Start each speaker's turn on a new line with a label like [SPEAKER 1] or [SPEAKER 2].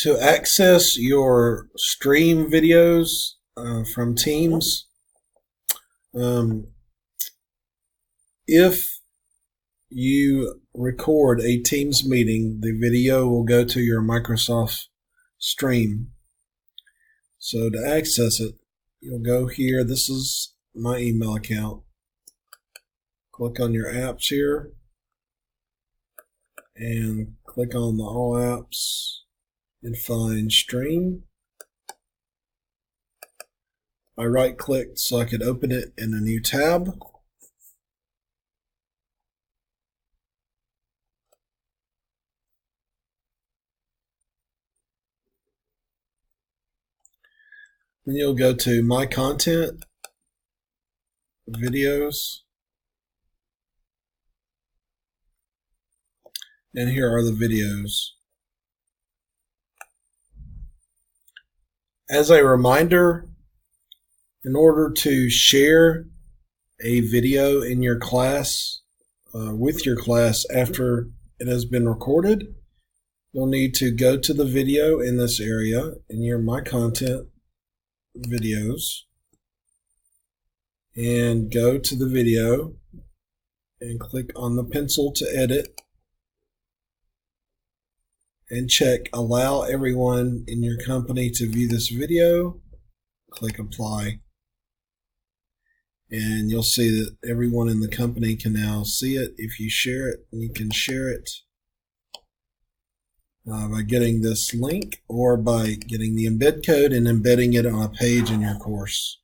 [SPEAKER 1] To access your stream videos from Teams, if you record a Teams meeting, the video will go to your Microsoft Stream. So to access it, you'll go here. This is my email account. Click on your apps here and click on the All Apps and find Stream. I right-clicked so I could open it in a new tab. Then you'll go to My Content, Videos, and here are the videos. As a reminder, in order to share a video in your class, with your class after it has been recorded, you'll need to go to the video in this area in your My Content, Videos, and go to the video and click on the pencil to edit and check Allow everyone in your company to view this video. Click Apply, and you'll see that everyone in the company can now see it. If you share it, you can share it by getting this link or by getting the embed code and embedding it on a page in your course.